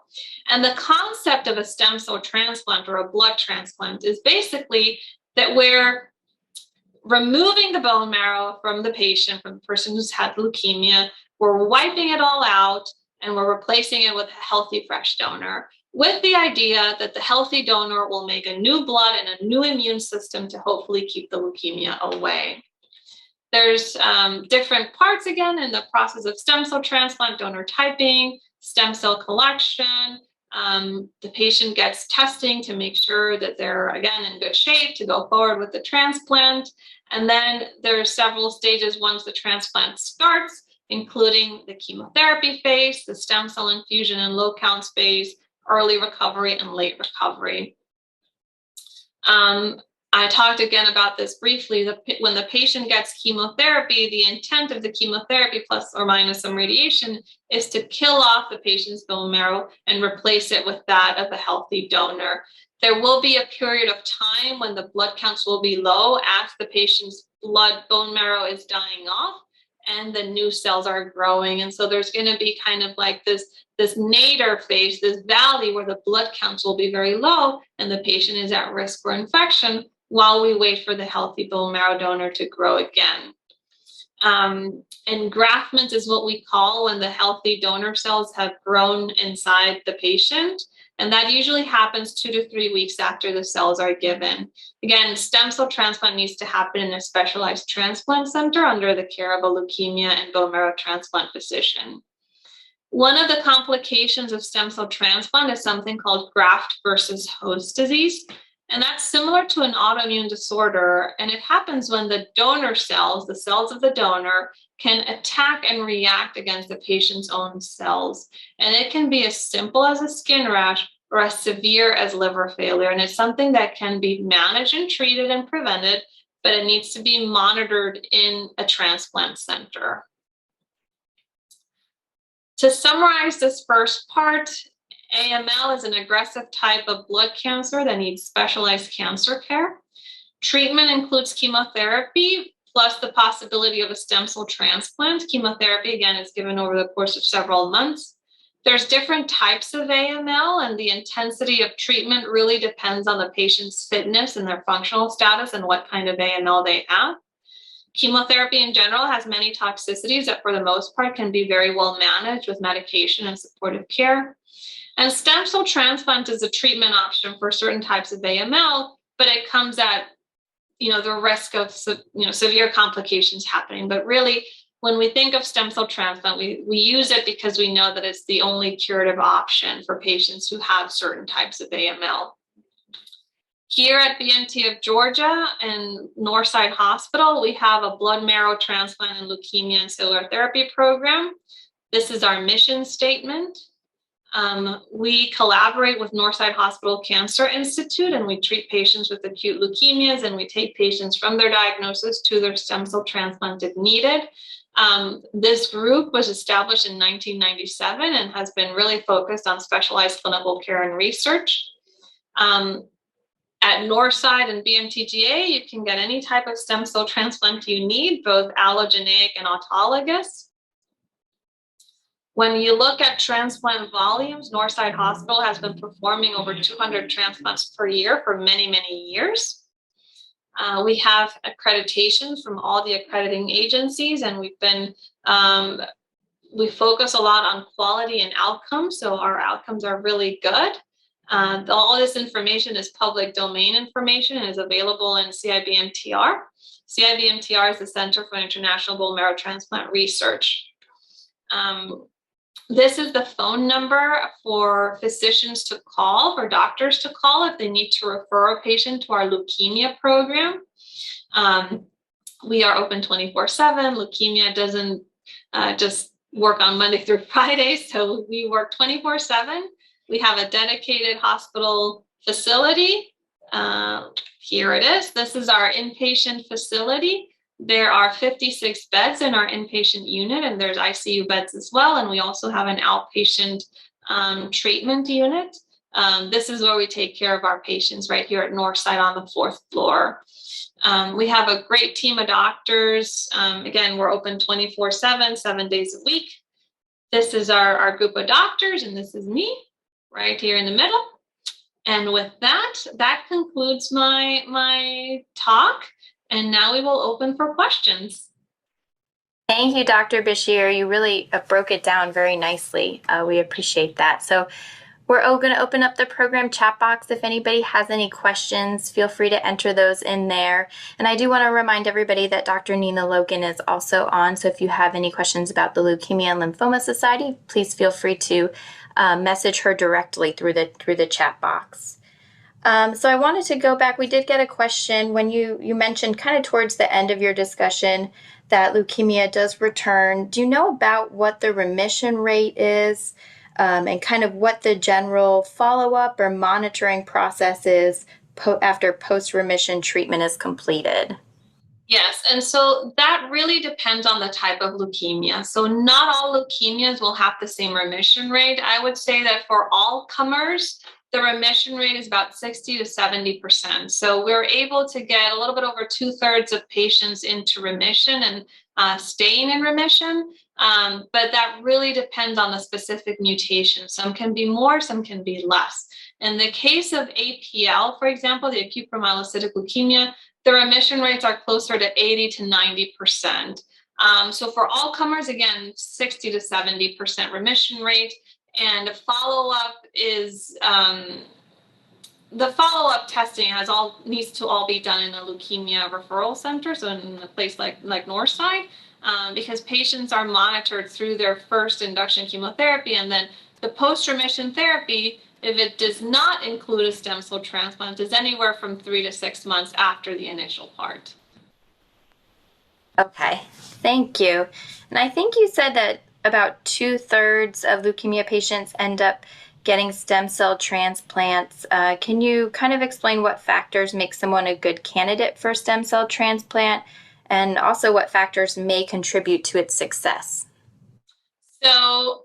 And the concept of a stem cell transplant or a blood transplant is basically that we're removing the bone marrow from the patient, from the person who's had leukemia. We're wiping it all out and we're replacing it with a healthy, fresh donor, with the idea that the healthy donor will make a new blood and a new immune system to hopefully keep the leukemia away. There's different parts again in the process of stem cell transplant: donor typing, stem cell collection. The patient gets testing to make sure that they're, again, in good shape to go forward with the transplant. And then there are several stages once the transplant starts, including the chemotherapy phase, the stem cell infusion and low counts phase, early recovery and late recovery. I talked again about this briefly. When the patient gets chemotherapy, the intent of the chemotherapy plus or minus some radiation is to kill off the patient's bone marrow and replace it with that of a healthy donor. There will be a period of time when the blood counts will be low as the patient's bone marrow is dying off and the new cells are growing. And so there's going to be kind of like this nadir phase, this valley where the blood counts will be very low and the patient is at risk for infection while we wait for the healthy bone marrow donor to grow again. Engraftment is what we call when the healthy donor cells have grown inside the patient. And that usually happens 2 to 3 weeks after the cells are given. Again, stem cell transplant needs to happen in a specialized transplant center under the care of a leukemia and bone marrow transplant physician. One of the complications of stem cell transplant is something called graft versus host disease. And that's similar to an autoimmune disorder. And it happens when the donor cells, the cells of the donor, can attack and react against the patient's own cells. And it can be as simple as a skin rash or as severe as liver failure. And it's something that can be managed and treated and prevented, but it needs to be monitored in a transplant center. To summarize this first part, AML is an aggressive type of blood cancer that needs specialized cancer care. Treatment includes chemotherapy, plus the possibility of a stem cell transplant. Chemotherapy, again, is given over the course of several months. There's different types of AML, and the intensity of treatment really depends on the patient's fitness and their functional status and what kind of AML they have. Chemotherapy in general has many toxicities that for the most part can be very well managed with medication and supportive care. And stem cell transplant is a treatment option for certain types of AML, but it comes at the risk of severe complications happening. But really, when we think of stem cell transplant, we use it because we know that it's the only curative option for patients who have certain types of AML. Here at BMT of Georgia and Northside Hospital, we have a blood marrow transplant and leukemia and cellular therapy program. This is our mission statement. We collaborate with Northside Hospital Cancer Institute, and we treat patients with acute leukemias, and we take patients from their diagnosis to their stem cell transplant if needed. This group was established in 1997 and has been really focused on specialized clinical care and research. At Northside and BMTGA, you can get any type of stem cell transplant you need, both allogeneic and autologous. When you look at transplant volumes, Northside Hospital has been performing over 200 transplants per year for many, many years. We have accreditation from all the accrediting agencies, and we focus a lot on quality and outcomes, so our outcomes are really good. All this information is public domain information and is available in CIBMTR. CIBMTR is the Center for International Bone Marrow Transplant Research. This is the phone number for physicians to call, for doctors to call if they need to refer a patient to our leukemia program. We are open 24/7. Leukemia doesn't just work on Monday through Friday, so we work 24/7. We have a dedicated hospital facility. Here it is. This is our inpatient facility. There are 56 beds in our inpatient unit, and there's ICU beds as well. And we also have an outpatient treatment unit. This is where we take care of our patients right here at Northside on the 4th floor. We have a great team of doctors. Again, we're open 24/7, 7 days a week. This is our group of doctors, and this is me right here in the middle. And with that, that concludes my talk. And now we will open for questions. Thank you, Dr. Bachier. You really broke it down very nicely. We appreciate that. So we're going to open up the program chat box. If anybody has any questions, feel free to enter those in there. And I do want to remind everybody that Dr. Nina Logan is also on. So if you have any questions about the Leukemia and Lymphoma Society, please feel free to message her directly through the chat box. So I wanted to go back. We did get a question when you mentioned kind of towards the end of your discussion that leukemia does return. Do you know about what the remission rate is and kind of what the general follow-up or monitoring process is after post-remission treatment is completed? Yes, and so that really depends on the type of leukemia. So not all leukemias will have the same remission rate. I would say that for all comers, the remission rate is about 60 to 70%. So we're able to get a little bit over 2/3 of patients into remission and staying in remission. But that really depends on the specific mutation. Some can be more, some can be less. In the case of APL, for example, the acute promyelocytic leukemia, the remission rates are closer to 80 to 90%. So for all comers, again, 60 to 70% remission rate. And follow-up is the follow-up testing needs to all be done in a leukemia referral center, so in a place like Northside, because patients are monitored through their first induction chemotherapy, and then the post-remission therapy, if it does not include a stem cell transplant, is anywhere from 3 to 6 months after the initial part. Okay, thank you. And I think you said that about 2/3 of leukemia patients end up getting stem cell transplants. Can you kind of explain what factors make someone a good candidate for stem cell transplant, and also what factors may contribute to its success? So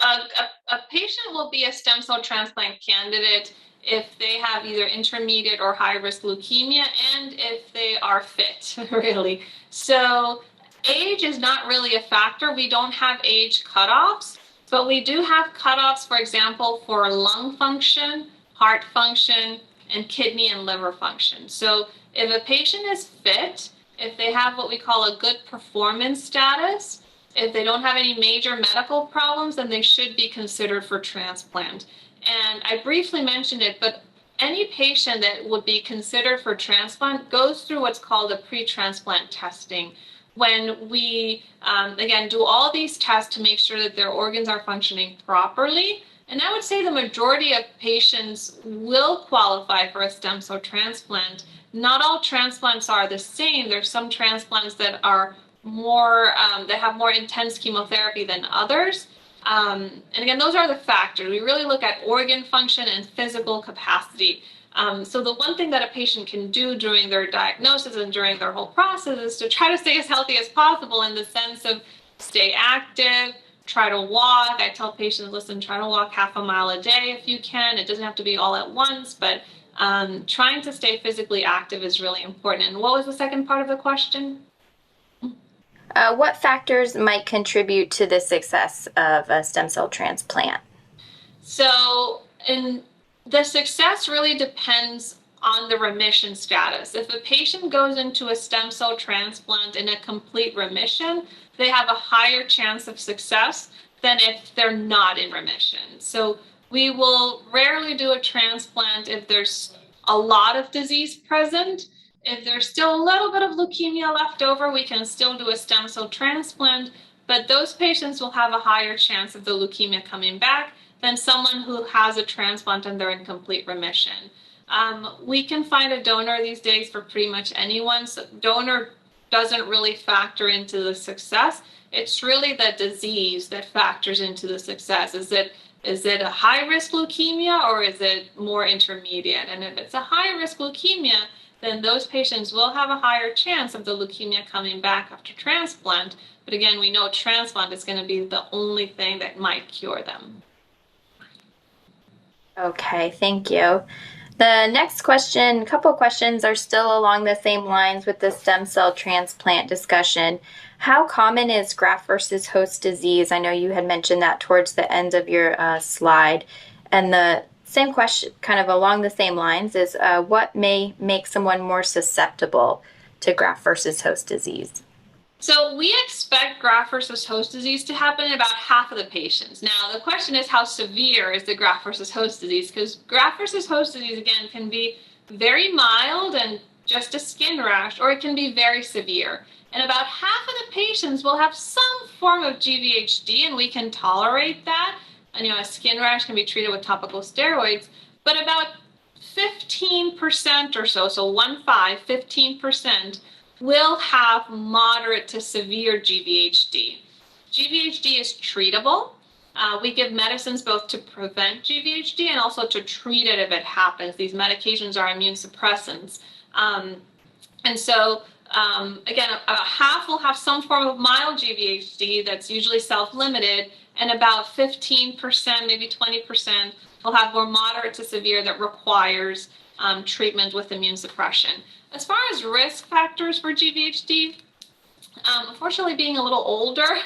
a patient will be a stem cell transplant candidate if they have either intermediate or high risk leukemia and if they are fit, really. So age is not really a factor. We don't have age cutoffs, but we do have cutoffs, for example, for lung function, heart function, and kidney and liver function. So if a patient is fit, if they have what we call a good performance status, if they don't have any major medical problems, then they should be considered for transplant. And I briefly mentioned it, but any patient that would be considered for transplant goes through what's called a pre-transplant testing, when we, again, do all these tests to make sure that their organs are functioning properly. And I would say the majority of patients will qualify for a stem cell transplant. Not all transplants are the same. There's some transplants that are more, that have more intense chemotherapy than others. And again, those are the factors. We really look at organ function and physical capacity. So the one thing that a patient can do during their diagnosis and during their whole process is to try to stay as healthy as possible, in the sense of stay active, try to walk. I tell patients, listen, try to walk half a mile a day if you can. It doesn't have to be all at once, but trying to stay physically active is really important. And what was the second part of the question? What factors might contribute to the success of a stem cell transplant? So, the success really depends on the remission status. If a patient goes into a stem cell transplant in a complete remission, they have a higher chance of success than if they're not in remission. So we will rarely do a transplant if there's a lot of disease present. If there's still a little bit of leukemia left over, we can still do a stem cell transplant, but those patients will have a higher chance of the leukemia coming back than someone who has a transplant and they're in complete remission. We can find a donor these days for pretty much anyone. So donor doesn't really factor into the success. It's really the disease that factors into the success. Is it a high-risk leukemia, or is it more intermediate? And if it's a high-risk leukemia, then those patients will have a higher chance of the leukemia coming back after transplant. But again, we know transplant is going to be the only thing that might cure them. Okay, thank you. The next question, a couple of questions are still along the same lines with the stem cell transplant discussion. How common is graft versus host disease? I know you had mentioned that towards the end of your slide. And the same question, kind of along the same lines, is what may make someone more susceptible to graft versus host disease? So we expect graft versus host disease to happen in about half of the patients. Now, the question is, how severe is the graft versus host disease? Because graft versus host disease, again, can be very mild and just a skin rash, or it can be very severe. And about half of the patients will have some form of GVHD, and we can tolerate that. And, a skin rash can be treated with topical steroids, but about 15% or so 15%, will have moderate to severe GVHD. GVHD is treatable. We give medicines both to prevent GVHD and also to treat it if it happens. These medications are immune suppressants. And so, again, about half will have some form of mild GVHD that's usually self-limited, and about 15%, maybe 20%, will have more moderate to severe that requires treatment with immune suppression. As far as risk factors for GVHD, unfortunately, being a little older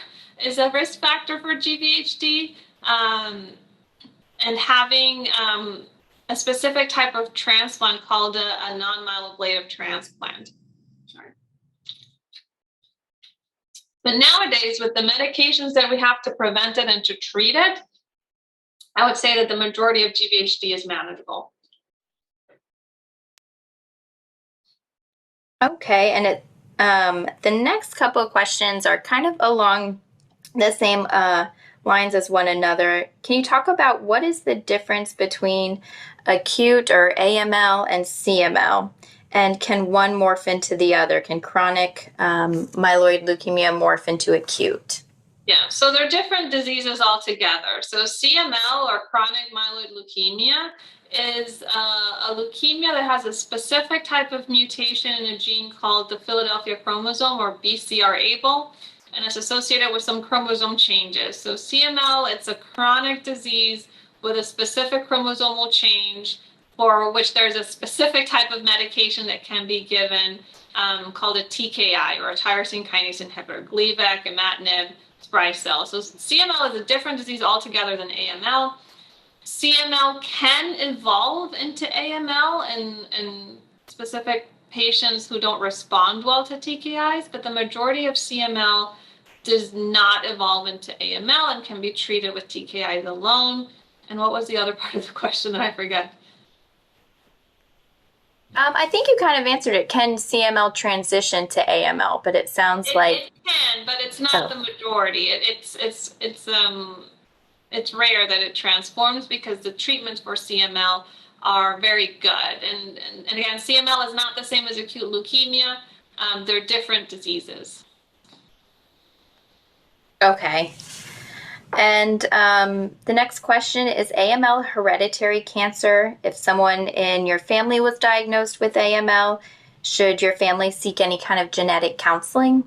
is a risk factor for GVHD, and having a specific type of transplant called a non-myeloablative transplant. Sorry. But nowadays, with the medications that we have to prevent it and to treat it, I would say that the majority of GVHD is manageable. Okay, and the next couple of questions are kind of along the same lines as one another. Can you talk about what is the difference between acute or AML and CML? And can one morph into the other? Can chronic myeloid leukemia morph into acute? Yeah, so they're different diseases altogether. So CML, or chronic myeloid leukemia, is a leukemia that has a specific type of mutation in a gene called the Philadelphia chromosome, or BCR-ABL, and it's associated with some chromosome changes. So CML, it's a chronic disease with a specific chromosomal change for which there's a specific type of medication that can be given called a TKI, or a tyrosine kinase inhibitor, Gleevec, imatinib, Sprycel. So CML is a different disease altogether than AML. CML can evolve into AML in specific patients who don't respond well to TKIs, but the majority of CML does not evolve into AML and can be treated with TKIs alone. And what was the other part of the question that I forget? I think you kind of answered it. Can CML transition to AML? But it sounds like it can, but it's not the majority. It's rare that it transforms, because the treatments for CML are very good. And again, CML is not the same as acute leukemia. They're different diseases. Okay. And the next question is AML hereditary cancer? If someone in your family was diagnosed with AML, should your family seek any kind of genetic counseling?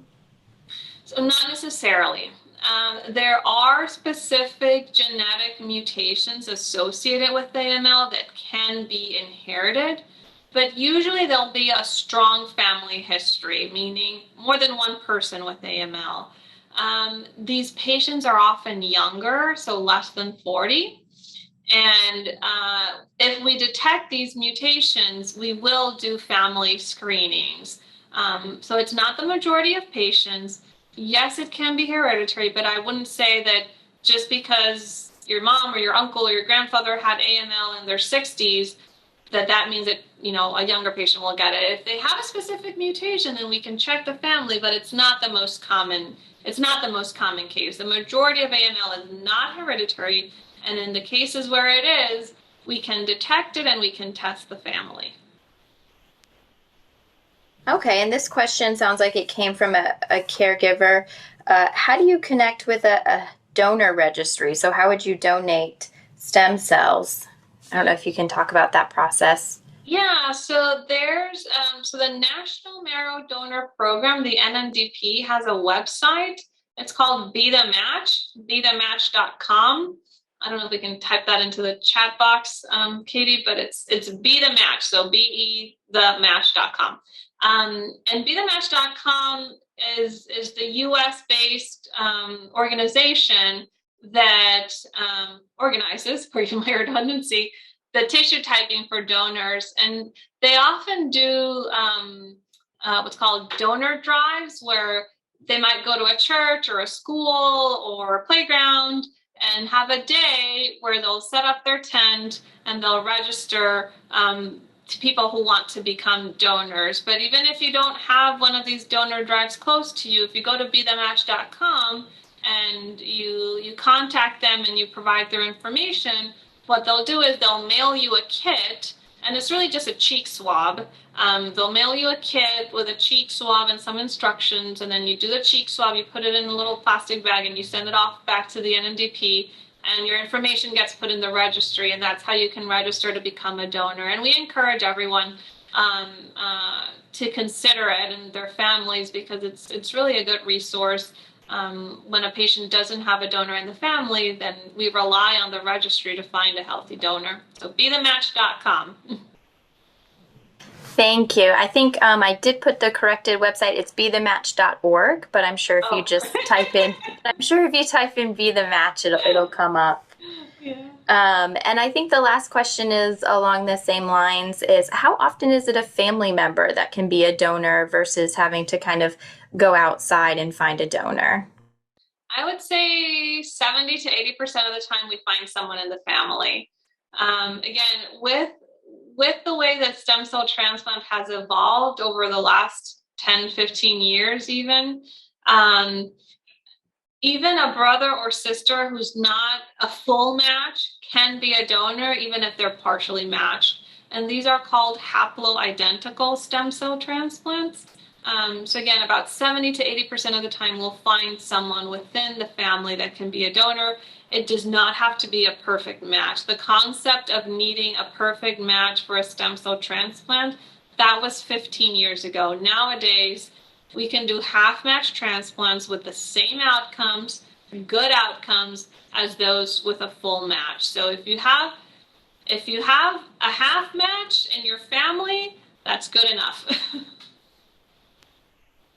So not necessarily. There are specific genetic mutations associated with AML that can be inherited, but usually there'll be a strong family history, meaning more than one person with AML. These patients are often younger, so less than 40. And if we detect these mutations, we will do family screenings. So it's not the majority of patients. Yes, it can be hereditary, but I wouldn't say that just because your mom or your uncle or your grandfather had AML in their 60s, that means that, a younger patient will get it. If they have a specific mutation, then we can check the family, but it's not the most common. It's not the most common case. The majority of AML is not hereditary, and in the cases where it is, we can detect it and we can test the family. Okay, and this question sounds like it came from a caregiver. How do you connect with a donor registry? So how would you donate stem cells? I don't know if you can talk about that process. Yeah, so there's so the National Marrow Donor Program, the NMDP, has a website. It's called Be the Match, bethematch.com. I don't know if we can type that into the chat box, Katie, but it's Be the Match, so bethematch.com. And bethematch.com is the US based organization that organizes, for my redundancy, the tissue typing for donors. And they often do what's called donor drives, where they might go to a church or a school or a playground and have a day where they'll set up their tent and they'll register to people who want to become donors. But even if you don't have one of these donor drives close to you, if you go to bethematch.com and you contact them and you provide their information, what they'll do is they'll mail you a kit, and it's really just a cheek swab. They'll mail you a kit with a cheek swab and some instructions, and then you do the cheek swab, you put it in a little plastic bag, and you send it off back to the NMDP, and your information gets put in the registry, and that's how you can register to become a donor. And we encourage everyone to consider it and their families, because it's really a good resource. When a patient doesn't have a donor in the family, then we rely on the registry to find a healthy donor. So bethematch.com. Thank you. I think I did put the corrected website. It's bethematch.org, but I'm sure if you just type in, Be the Match, it'll come up. Yeah. And I think the last question is along the same lines, is how often is it a family member that can be a donor versus having to kind of go outside and find a donor? I would say 70 to 80% of the time we find someone in the family. Again, with the way that stem cell transplant has evolved over the last 10, 15 years even a brother or sister who's not a full match can be a donor, even if they're partially matched. And these are called haploidentical stem cell transplants. So again, about 70 to 80% of the time, we'll find someone within the family that can be a donor. It does not have to be a perfect match. The concept of needing a perfect match for a stem cell transplant, that was 15 years ago. Nowadays, we can do half-match transplants with the same outcomes, good outcomes, as those with a full match. So if you have a half match in your family, that's good enough.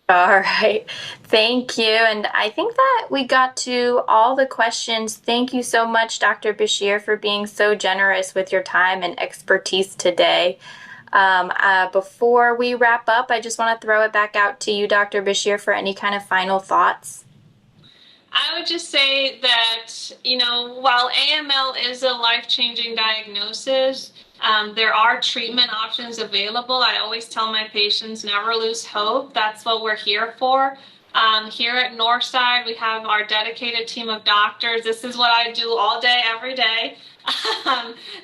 All right. Thank you. And I think that we got to all the questions. Thank you so much, Dr. Bachier, for being so generous with your time and expertise today. Before we wrap up, I just want to throw it back out to you, Dr. Bachier, for any kind of final thoughts. I would just say that, while AML is a life-changing diagnosis, there are treatment options available. I always tell my patients, never lose hope. That's what we're here for. Here at Northside, we have our dedicated team of doctors. This is what I do all day, every day.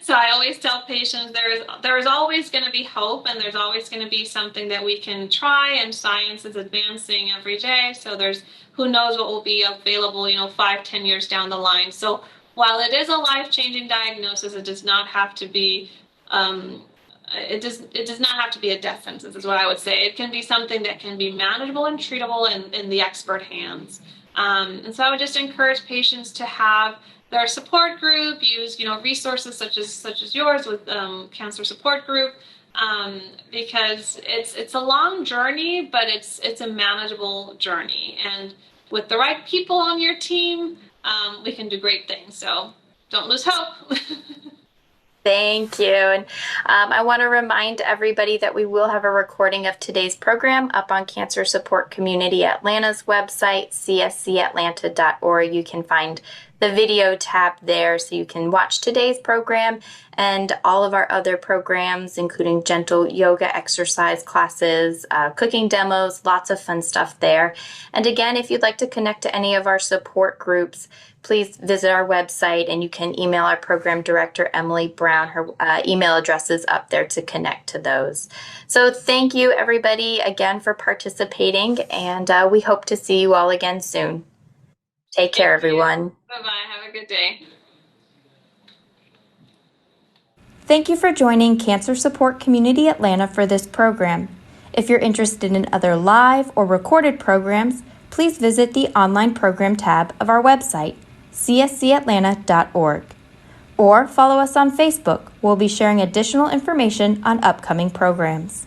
So I always tell patients there's always going to be hope, and there's always going to be something that we can try, and science is advancing every day. So there's who knows what will be available, 5-10 years down the line. So while it is a life-changing diagnosis, it does not have to be it does not have to be a death sentence, is what I would say. It can be something that can be manageable and treatable in the expert hands. And so I would just encourage patients to have their support group, use resources such as yours with Cancer Support Group, because it's a long journey, but it's a manageable journey. And with the right people on your team, we can do great things. So don't lose hope. Thank you. And I want to remind everybody that we will have a recording of today's program up on Cancer Support Community Atlanta's website, cscatlanta.org. You can find the video tab there so you can watch today's program and all of our other programs, including gentle yoga exercise classes, cooking demos, lots of fun stuff there. And again, if you'd like to connect to any of our support groups, please visit our website, and you can email our program director, Emily Brown. Her email address is up there to connect to those. So thank you, everybody, again for participating, and we hope to see you all again soon. Take care, everyone. Bye-bye. Have a good day. Thank you for joining Cancer Support Community Atlanta for this program. If you're interested in other live or recorded programs, please visit the online program tab of our website, cscatlanta.org, or follow us on Facebook. We'll be sharing additional information on upcoming programs.